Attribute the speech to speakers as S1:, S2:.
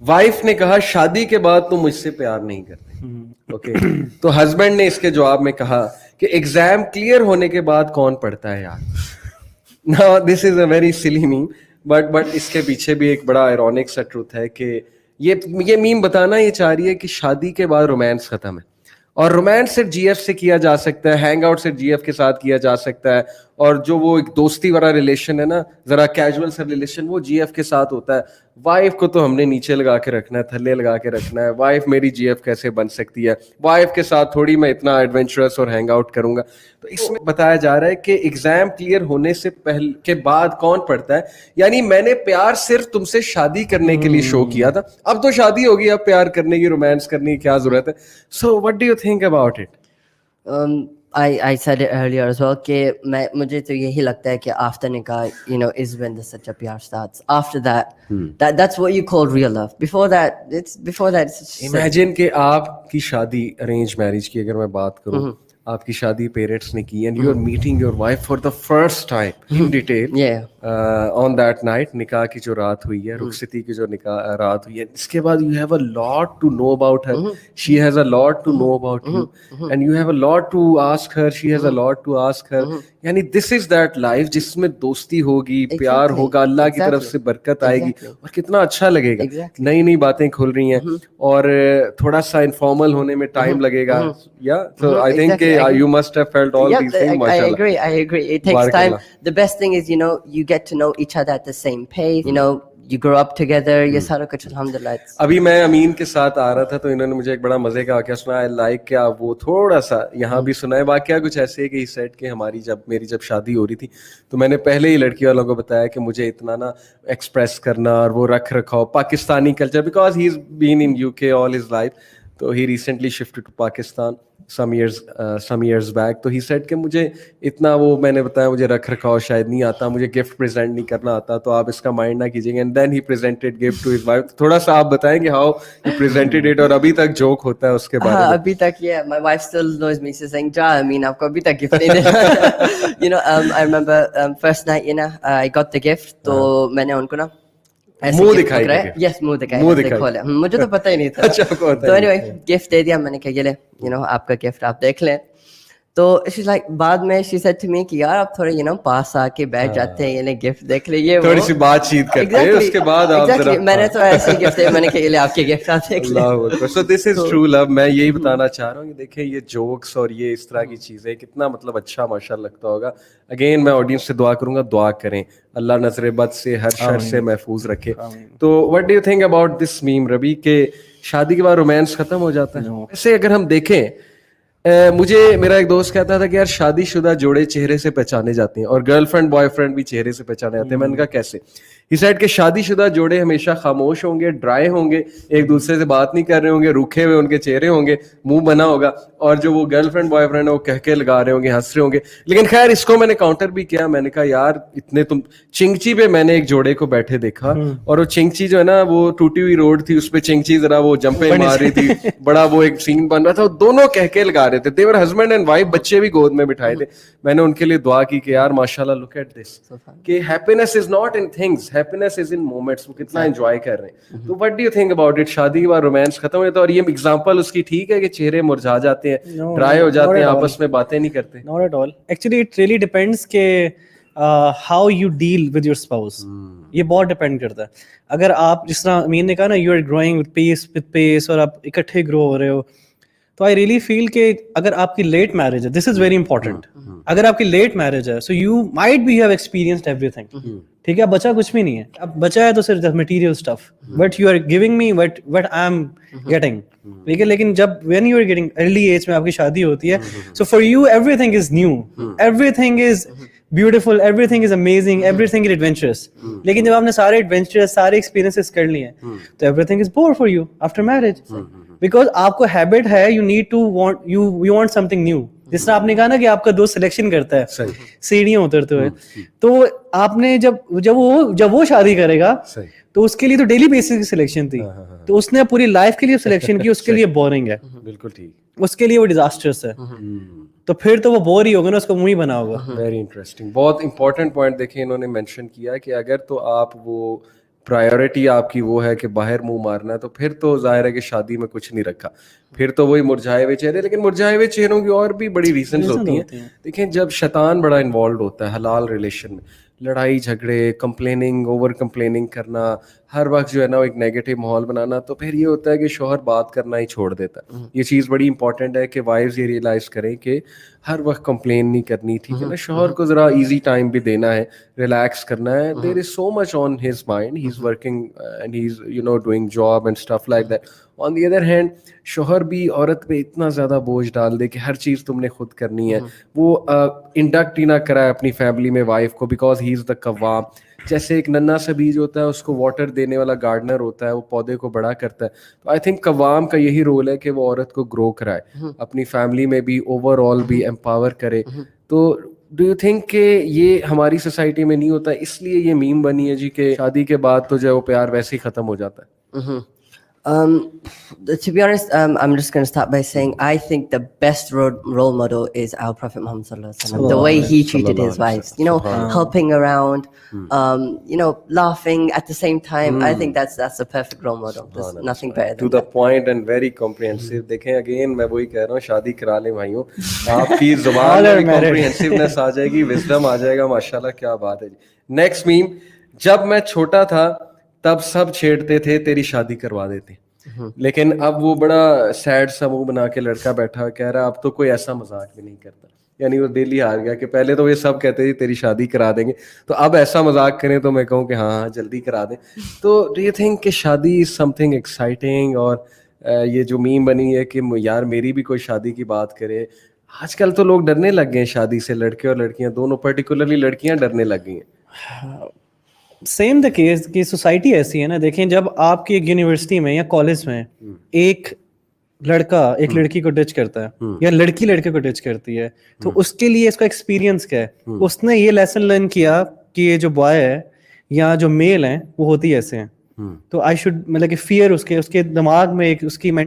S1: Wife ने कहा शादी के बाद तुम मुझसे प्यार नहीं करते. ओके, तो हस्बैंड ने इसके जवाब में कहा कि एग्जाम क्लियर होने के बाद कौन पढ़ता है यार. Now this is a very silly meme, but इसके पीछे भी एक बड़ा आयरॉनिक सा ट्रुथ है कि ये मीम बताना ये चाह रही है कि शादी के बाद रोमांस खत्म है, और रोमांस सिर्फ जीएफ से किया जा सकता है, हैंग आउट सिर्फ जीएफ के साथ किया जा सकता है, और जो वो एक दोस्ती वाला रिलेशन है ना, जरा कैजुअल सा रिलेशन, वो जीएफ के साथ होता है. वाइफ को तो हमने नीचे लगा के रखना है, थल्ले लगा के रखना है. वाइफ मेरी जीएफ कैसे बन सकती है? वाइफ के साथ थोड़ी मैं इतना एडवेंचरस और हैंग आउट करूंगा. तो इसमें बताया जा रहा है कि एग्जाम क्लियर होने से पहले के बाद कौन पढ़ता है. यानी मैंने प्यार सिर्फ तुमसे शादी करने के लिए शो किया था, अब तो शादी होगी, अब प्यार करने की, रोमांस करने की क्या जरूरत है. So what do you think about it?
S2: I said it earlier as well कि मुझे तो यही लगता है कि after nikah, you know, is when the सच्चा प्यार starts. After that, that's what you call real love. Before that, it's
S1: Imagine कि आपकी शादी अरेंज मैरिज की अगर मैं बात करूं, आपकी शादी पेरेंट्स ने की, and you are meeting your wife for the first time in detail on that night. निकाह की जो रात हुई है, रुखसती की जो निकाह रात हुई है, इसके बाद you have a lot to know about her, she has a lot to know about you, and you have a lot to ask her, she has a lot to ask her. यानी this is that life जिसमें दोस्ती होगी, प्यार होगा, अल्लाह की तरफ से बरकत आएगी, और कितना अच्छा लगेगा. नई नई बातें खुल रही हैं, और थोड़ा सा इनफॉर्मल होने में टाइम लगेगा. या so I think you must have felt all these things.
S2: I agree. It takes time. The best thing is, you know, you get to know each other at the same pace. You know, you grow up together. ये सारा कुछ अल्हम्दुलिल्लाह.
S1: अभी मैं अमीन के साथ आ रहा था तो इन्होंने मुझे एक बड़ा मजे का वाकया सुनाया. लाइक क्या वो थोड़ा सा यहाँ भी सुनाए. वाकया कुछ ऐसे है कि इस सेट के मेरी जब शादी हो रही थी, तो मैंने पहले ही लड़की वालों को बताया कि मुझे इतना ना एक्सप्रेस करना और वो रख रखाव Pakistani culture, because he is been in UK all his life. तो he recently shifted to Pakistan some years back. तो he said कि मुझे इतना, वो मैंने बताया मुझे रख रखाव शायद नहीं आता, मुझे गिफ्ट प्रेजेंट नहीं करना आता, तो आप इसका माइंड ना कीजिएगा. And then he presented gift to his wife. थोड़ा सा आप बताएंगे हाउ ही प्रेजेंटेड इट, और अभी तक जोक होता है उसके बारे में?
S2: अभी तक my wife still knows me. She's saying, "Ja, I mean, आपको अभी तक गिफ्ट नहीं दिया." You know, I remember first night, you know, I got the gift. तो मैंने उनको ना
S1: मुंह दिखाया.
S2: यस, मुंह दिखाया. मुझे तो पता ही नहीं था.
S1: अच्छा,
S2: तो एनीवे गिफ्ट दे दिया. मैंने कहा ये ले, यू नो, आपका गिफ्ट, आप देख लें. तो शी लाइक बाद में शी सेड टू मी कि यार आप थोड़े, यू नो, पास आके बैठ जाते हैं, ये ले गिफ्ट देख ले, ये
S1: थोड़ी सी बातचीत करते हैं, उसके बाद आप जरा.
S2: मैंने तो ऐसे गिफ्ट है, मैंने कहा ये ले आपके गिफ्ट, आप देख ले.
S1: So this is true love. मैं यही बताना चाह रहा हूँ कि देखिए ये जोक्स और ये इस तरह की चीजें कितना मतलब अच्छा माशाल्लाह लगता होगा. अगेन मैं ऑडियंस से दुआ करूंगा, दुआ करें अल्लाह नजर बद से, हर शर से महफूज रखे. तो what do you think about this meme Ravi के शादी के बाद रोमांस खत्म हो जाता है? ऐसे अगर हम देखें, मुझे मेरा एक दोस्त कहता था कि यार शादीशुदा जोड़े चेहरे से पहचाने जाते हैं और गर्लफ्रेंड बॉयफ्रेंड भी चेहरे से पहचाने जाते हैं. मैंने कहा कैसे? ही सेड कि शादीशुदा जोड़े हमेशा खामोश होंगे, ड्राई होंगे, एक दूसरे से बात नहीं कर रहे होंगे, रूखे हुए उनके चेहरे होंगे, मुंह बना होगा, और जो वो गर्लफ्रेंड बॉयफ्रेंड है वो कह के लगा रहे होंगे, हंस रहे होंगे. लेकिन खैर इसको मैंने काउंटर भी किया. मैंने कहा यार इतने तुम चिंगची पे मैंने एक जोड़े को बैठे देखा, और वो चिंगची जो है ना, वो टूटी हुई रोड थी, उस पे चिंगची जरा वो जंपे मार रही थी, बड़ा वो एक सीन बन रहा था, दोनों कह के लगा रहे थे. देवर हस्बैंड एंड वाइफ, बच्चे भी गोद में बिठाए थे. मैंने उनके लिए दुआ की कि यार माशाल्लाह लुक एट दिस, कि happiness is not in things, happiness is in moments. वो कितना एंजॉय कर रहे हैं. तो what do you think about it? शादी के बाद रोमांस खत्म हो जाता है, और ये एग्जांपल उसकी ठीक है कि चेहरे मुरझा जाते हैं, ड्राई हो जाते हैं, आपस में बातें नहीं करते?
S3: Not at all. Actually it really depends के how you deal with your spouse. ये बहुत डिपेंड करता है. अगर आप, जिस तरह अमीन ने कहा ना, you are growing with pace और आप इकट्ठे ग्रो हो रहे हो, तो आई रियली फील कि अगर आपकी लेट मैरिज है, दिस इज वेरी इंपॉर्टेंट. अगर आपकी लेट मैरिज है, so you might be have experienced everything. ठीक है, बचा कुछ भी नहीं है. अब बचा है तो सिर्फ material stuff, but you are giving me what I am getting. ठीक है, लेकिन जब when you are getting early age में आपकी शादी होती है, so for you everything is new, everything is beautiful, everything is amazing, everything is adventurous. लेकिन जब आपने सारे एडवेंचरस, सारे एक्सपीरियंसेस कर लिए हैं, तो everything is bore for you after marriage. Because आपको हैबिट है, you need to want, you want something new. जिस तरह आपने कहा ना कि आपका दोस्त सिलेक्शन करता है सीढ़ियां उतरते हुए, तो आपने जब वो शादी करेगा, तो उसके लिए तो डेली बेसिस की सिलेक्शन थी, तो उसने पूरी लाइफ के लिए सिलेक्शन की, उसके लिए बोरिंग है.
S1: बिल्कुल ठीक.
S3: उसके लिए वो डिजास्टर्स है. तो फिर तो वो बोर ही होगा ना, उसको मुंह ही बना होगा.
S1: Very interesting. बहुत इंपॉर्टेंट पॉइंट देखिए इन्होंने मेंशन किया कि अगर तो आप वो प्रायोरिटी आपकी वो है कि बाहर मुंह मारना है, तो फिर तो जाहिर है कि शादी में कुछ नहीं रखा, फिर तो वही मुरझाए हुए चेहरे। लेकिन मुरझाए हुए चेहरों की और भी बड़ी रीजंस होती हैं। देखिए जब शैतान बड़ा इन्वॉल्व होता है हलाल रिलेशन में, लड़ाई झगड़े, कंप्लेनिंग, ओवर कंप्लेनिंग करना, हर वक्त जो है ना एक नेगेटिव माहौल बनाना, तो फिर ये होता है कि शौहर बात करना ही छोड़ देता है। ये चीज़ बड़ी इंपॉर्टेंट है कि वाइफ्स ये रियलाइज़ करें कि हर वक्त कंप्लेन नहीं करनी, ठीक है ना, शौहर को ज़रा इजी टाइम भी देना है, रिलैक्स करना है। There is so much on his mind, he is working and he is you know doing job and stuff like that. On the other hand शौहर भी औरत पे इतना ज़्यादा बोझ डाल दे कि हर चीज़ तुमने खुद करनी है, वो इंडक्ट ही ना कराए अपनी फैमिली में वाइफ को, बिकॉज ही इज़ द कव्वाम। जैसे एक नन्ना सा बीज होता है, उसको वाटर देने वाला गार्डनर होता है, वो पौधे को बड़ा करता है। तो आई थिंक कव्वाम का यही रोल है कि वो औरत को ग्रो कराए, अपनी फैमिली में भी ओवरऑल भी एम्पावर करे। तो डू यू थिंक कि ये हमारी सोसाइटी में नहीं होता, इसलिए ये मीम बनी है जी कि शादी के बाद तो जो है वो प्यार वैसे ही खत्म हो जाता है?
S2: To be honest, I'm just going to start by saying I think the best role model is our Prophet Muhammad sallallahu alaihi wasallam. The way he treated his wives, you know, helping around, you know, laughing at the same time. I think that's the perfect role model. There's nothing better than
S1: To the point and very comprehensive. देखें again मैं वही कह रहा हूँ, शादी करा लें भाइयों, आपकी जुबान में भी comprehensiveness आ जाएगी, wisdom आ जाएगा, माशाल्लाह क्या बात है जी। नेक्स्ट मीम, जब मैं छोटा था तब सब छेड़ते थे तेरी शादी करवा देते, लेकिन अब वो बड़ा सैड सा मुंह बना के लड़का बैठा कह रहा है अब तो कोई ऐसा मजाक भी नहीं करता। यानी वो दिल ही हार गया कि पहले तो ये सब कहते थे तेरी शादी करा देंगे, तो अब ऐसा मजाक करें तो मैं कहूँ कि हाँ हाँ जल्दी करा दें। तो डू यू थिंक कि शादी इज समथिंग एक्साइटिंग, और ये जो मीम बनी है कि यार मेरी भी कोई शादी की बात करे, आजकल तो लोग डरने लग गए हैं शादी से, लड़के और लड़कियां दोनों, पर्टिकुलरली लड़कियां डरने लग गई हैं।
S3: सेम द केस की सोसाइटी ऐसी है ना। देखें जब आपकी एक यूनिवर्सिटी में या कॉलेज में एक लड़का एक लड़की को टच करता है या लड़की लड़के को टच करती है, तो उसके लिए इसका एक्सपीरियंस क्या है? उसने ये लेसन लर्न किया कि ये जो बॉय है या जो मेल है वो होती ऐसे हैं, तो आई शुड मतलब कि फियर उसके दिमाग में एक उसकी